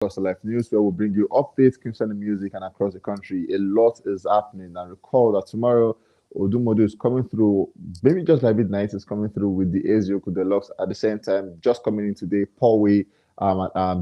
Across the Life News, where we'll bring you updates concerning music and across the country. A lot is happening, and recall that tomorrow Odumodu is coming through. Maybe just like midnight is coming through with the Ezioku Deluxe. At the same time, just coming in today, Paul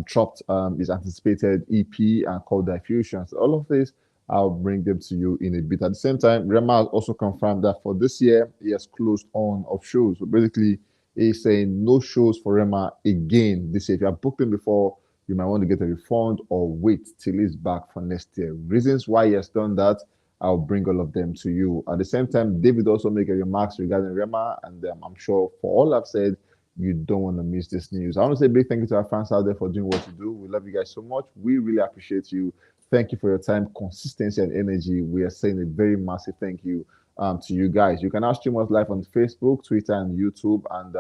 dropped his anticipated EP and called Diffusions. All of this, I'll bring them to you in a bit. At the same time, Rema has also confirmed that for this year, he has closed on of shows. So basically, he's saying no shows for Rema again this year. If you have booked him before, you might want to get a refund or wait till he's back for next year. Reasons why he has done that, I'll bring all of them to you. At the same time, David also made a remarks regarding Rema, and I'm sure for all I've said, you don't want to miss this news. I want to say a big thank you to our fans out there for doing what you do. We love you guys so much. We really appreciate you. Thank you for your time, consistency, and energy. We are saying a very massive thank you to you guys. You can now stream us live on Facebook, Twitter, and YouTube, and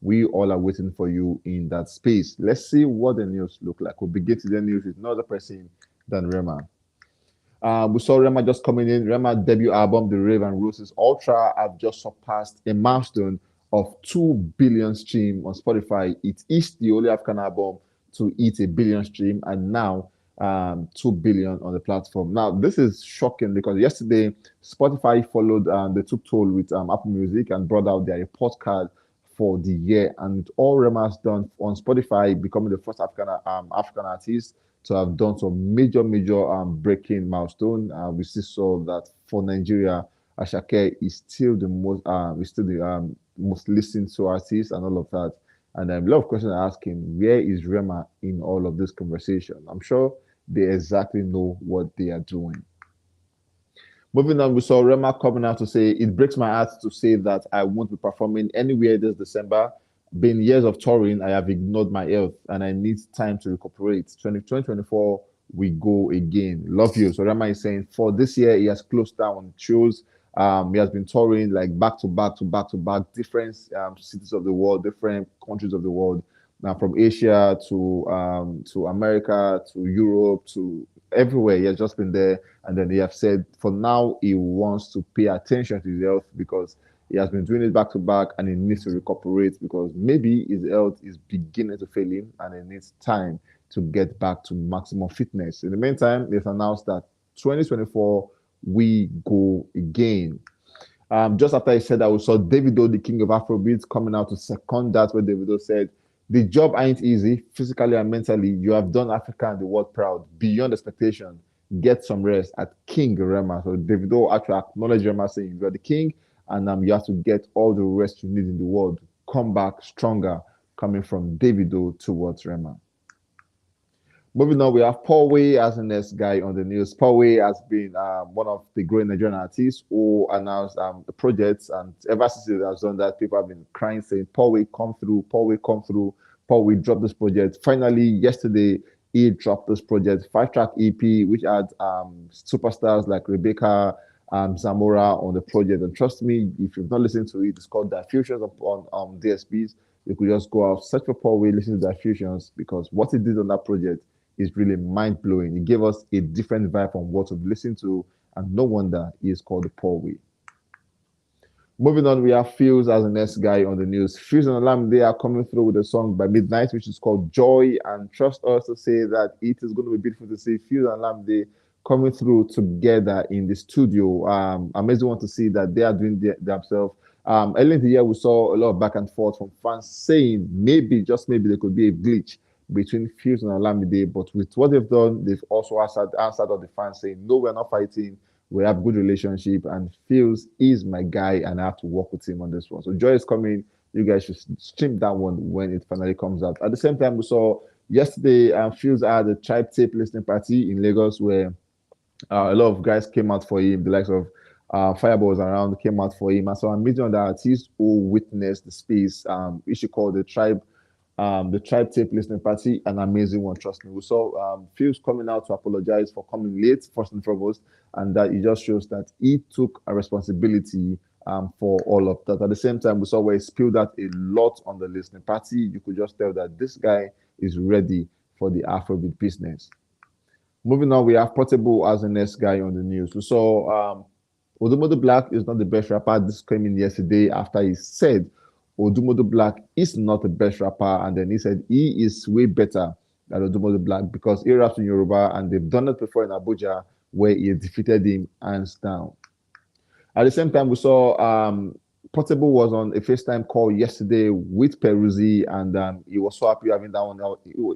we all are waiting for you in that space. Let's see what the news look like. We'll begin today's news with no other person than Rema. We saw Rema just coming in. Rema's debut album, The Rave and Roses Ultra, have just surpassed a milestone of 2 billion streams on Spotify. It is the only African album to hit a billion stream, and now 2 billion on the platform. Now, this is shocking because yesterday Spotify followed they took toll with Apple Music and brought out their report card for the year, and all Rema has done on Spotify, becoming the first African artist to have done some major breaking milestone. We still saw that for Nigeria, Ashake is still the most listened to artist and all of that. And a lot of questions are asking, where is Rema in all of this conversation? I'm sure they exactly know what they are doing. Moving on, we saw Rema coming out to say, it breaks my heart to say that I won't be performing anywhere this December. Been years of touring, I have ignored my health and I need time to recuperate. 2024, we go again. Love you. So Rema is saying for this year, he has closed down on shows. He has been touring like back to back, different cities of the world, different countries of the world. Now from Asia to America to Europe to everywhere. He has just been there, and then he have said for now he wants to pay attention to his health because he has been doing it back to back, and he needs to recuperate because maybe his health is beginning to fail him, and he needs time to get back to maximum fitness. In the meantime, they've announced that 2024 we go again. Just after he said that, we saw DAVIDO, the king of Afrobeats, coming out to second that, where DAVIDO said, the job ain't easy, physically and mentally. You have done Africa and the world proud, beyond expectation. Get some rest at King Rema. So DAVIDO actually acknowledged Rema, saying, you are the king, and you have to get all the rest you need in the world. Come back stronger, coming from DAVIDO towards Rema. Moving on, we have Pave as the next guy on the news. Pave has been one of the growing Nigerian artists who announced the projects, and ever since he has done that, people have been crying, saying, Pave, come through, Pave, come through, Pave, drop this project. Finally, yesterday, he dropped this project, 5-track EP, which had superstars like Rebecca, Zamora on the project. And trust me, if you've not listened to it, it's called Diffusions on DSPs. You could just go out, search for Pave, listen to Diffusions, because what he did on that project is really mind-blowing. It gave us a different vibe from what we've listened to, and no wonder he is called the Pave. Moving on, we have Fuse as the next guy on the news. Fuse and Olamide are coming through with a song by midnight, which is called Joy, and trust us to say that it is going to be beautiful to see Fuse and Olamide coming through together in the studio. Amazing one to see that they are doing themselves. Earlier in the year, we saw a lot of back and forth from fans saying maybe, just maybe, there could be a glitch between Fuse and Olamide, but with what they've done, they've also answered all the fans saying, no, we're not fighting. We have good relationship, and Fuse is my guy, and I have to work with him on this one. So Joy is coming. You guys should stream that one when it finally comes out. At the same time, we saw yesterday, Fuse had a Tribe Tape listening party in Lagos where a lot of guys came out for him. The likes of Fireballs around came out for him. And so I'm meeting other artists who witnessed the space. We should call the Tribe Tape listening party an amazing one, trust me. We saw Fuse coming out to apologize for coming late, first and foremost, and that it just shows that he took a responsibility for all of that. At the same time, we saw where he spilled out a lot on the listening party. You could just tell that this guy is ready for the Afrobeat business. Moving on, we have Portable as the next guy on the news. We saw OdumoduBlvck is not the best rapper. This came in yesterday after he said OdumoduBlvck is not the best rapper, and then he said he is way better that OdumoduBlvck, because he raps in Yoruba and they've done it before in Abuja where he defeated him hands down. At the same time, we saw Portable was on a FaceTime call yesterday with Peruzzi, and he was so happy having that one.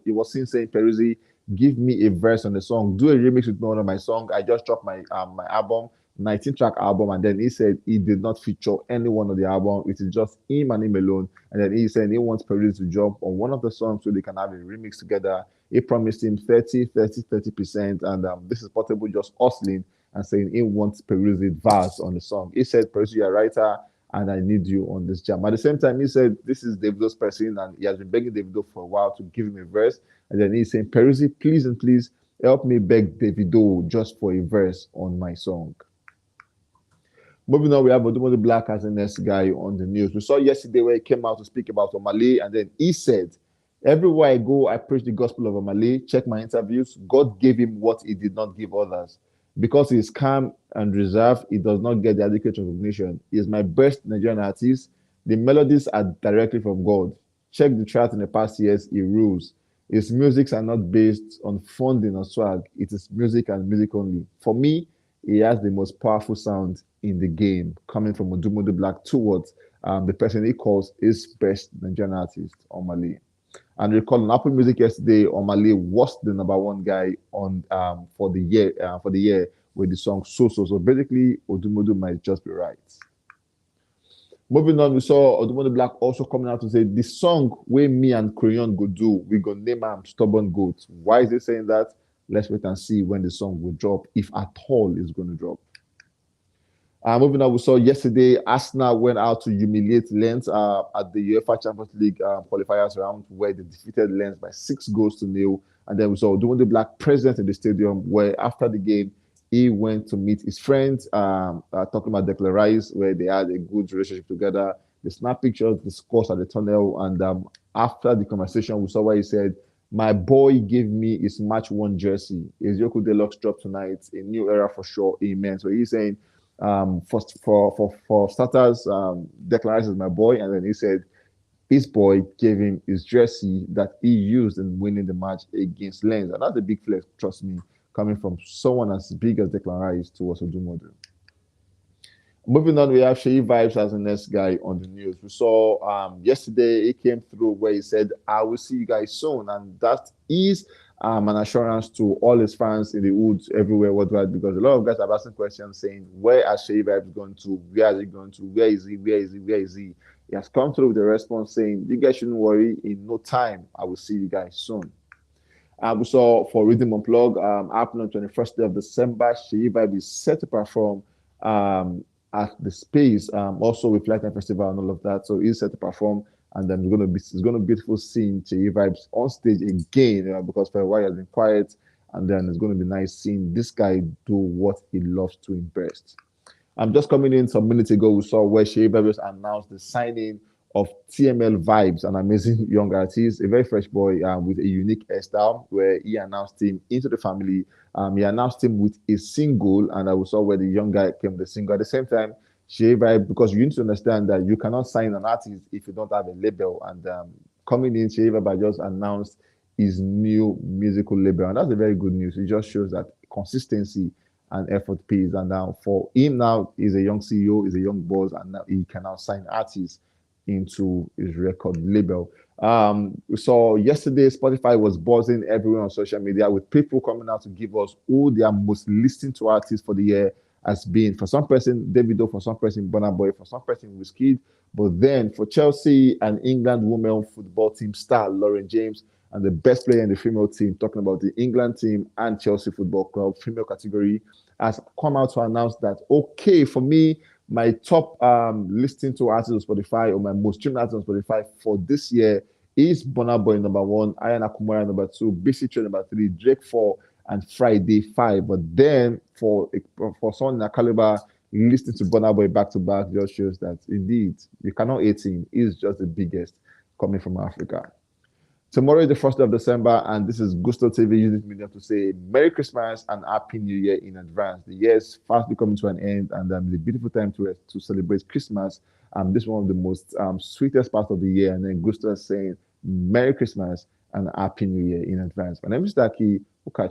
He was saying, Peruzzi, give me a verse on the song. Do a remix with me on my song. I just dropped my my album, 19-track album, and then he said he did not feature anyone on the album. It is just him and him alone. And then he said he wants Peruzzi to jump on one of the songs so they can have a remix together. He promised him 30%, and this is Portable just hustling and saying he wants Peruzzi's verse on the song. He said, Peruzzi, you're a writer, and I need you on this jam. At the same time, he said this is Davido's person, and he has been begging Davido for a while to give him a verse. And then he's saying, Peruzzi, please and please help me beg Davido just for a verse on my song. Moving on, we have OdumoduBlvck as the next guy on the news. We saw yesterday where he came out to speak about Omah Lay, and then he said, everywhere I go, I preach the gospel of Omah Lay. Check my interviews. God gave him what he did not give others. Because he is calm and reserved, he does not get the adequate recognition. He is my best Nigerian artist. The melodies are directly from God. Check the chart in the past years, he rules. His musics are not based on funding or swag. It is music and music only. For me, he has the most powerful sound in the game, coming from OdumoduBlvck towards the person he calls his best Nigerian artist, Omah Lay. And recall on Apple Music yesterday, Omah Lay was the #1 guy on for the year with the song So. So basically, Odumodu might just be right. Moving on, we saw OdumoduBlvck also coming out to say the song where me and Crayon go do, we go name him Stubborn Goat. Why is he saying that? Let's wait and see when the song will drop, if at all it's going to drop. Moving on, we saw yesterday Arsenal went out to humiliate Lens at the UEFA Champions League qualifiers round, where they defeated Lens by 6-0. And then we saw OdumoduBlvck present in the stadium, where after the game he went to meet his friends, talking about Declan, where they had a good relationship together. They snapped pictures, discussed at the tunnel, and after the conversation, we saw where he said, "My boy gave me his match 1 jersey. Ezioku Deluxe drop tonight, a new era for sure. Amen." So he's saying, for starters, Declan Rice is my boy, and then he said his boy gave him his jersey that he used in winning the match against Lens, and that's a big flex, trust me, coming from someone as big as Declan Rice towards Odumodu. Moving on, we have Seyi Vibes as the next guy on the news. We saw yesterday he came through where he said, "I will see you guys soon," and that is an assurance to all his fans in the woods everywhere worldwide, because a lot of guys are asking questions saying, where are Seyi Vibes going to? Where is he going to? Where is he? Where is he? Where is he? He has come through with a response saying, you guys shouldn't worry. In no time, I will see you guys soon. We saw for Rhythm Unplugged, happening on 21st day of December, Seyi Vibes is set to perform at the space, also with Flight Night Festival and all of that. So he's set to perform, and then it's going to be beautiful seeing Seyi Vibes on stage again, because for a while he has been quiet, and then it's going to be nice seeing this guy do what he loves to best. I'm just coming in some minutes ago. We saw where Seyi Vibes announced the signing of TML Vibes, an amazing young artist, a very fresh boy with a unique hairstyle, where he announced him into the family. He announced him with a single, and I saw where the young guy came with the single. At the same time, Seyi Vibes, because you need to understand that you cannot sign an artist if you don't have a label. And coming in, Seyi Vibes just announced his new musical label, and that's a very good news. It just shows that consistency and effort pays. And now for him, now he's a young CEO, he's a young boss, and now he can now sign artists into his record label. We saw yesterday Spotify was buzzing everywhere on social media with people coming out to give us who their most listened to artists for the year has been. For some person, DAVIDO; for some person, Burna Boy; for some person, Wizkid. But then for Chelsea and England women football team star Lauren James, and the best player in the female team, talking about the England team and Chelsea Football Club female category, has come out to announce that, okay, for me, my top listening to artists on Spotify, or my most streamed artists on Spotify for this year is Burna Boy #1, Aya Nakamura #2, BC Trey #3, Drake 4, and Friday 5. But then for someone in a caliber, listening to Burna Boy back to back just shows that indeed you cannot hate him. He's just the biggest coming from Africa. Tomorrow is the 1st of December, and this is Gusto TV using this medium to say Merry Christmas and Happy New Year in advance. The year is fast coming to an end, and it's a beautiful time to celebrate Christmas. This is one of the most sweetest parts of the year. And then Gusto is saying Merry Christmas and Happy New Year in advance. My name is Daki. We'll catch you.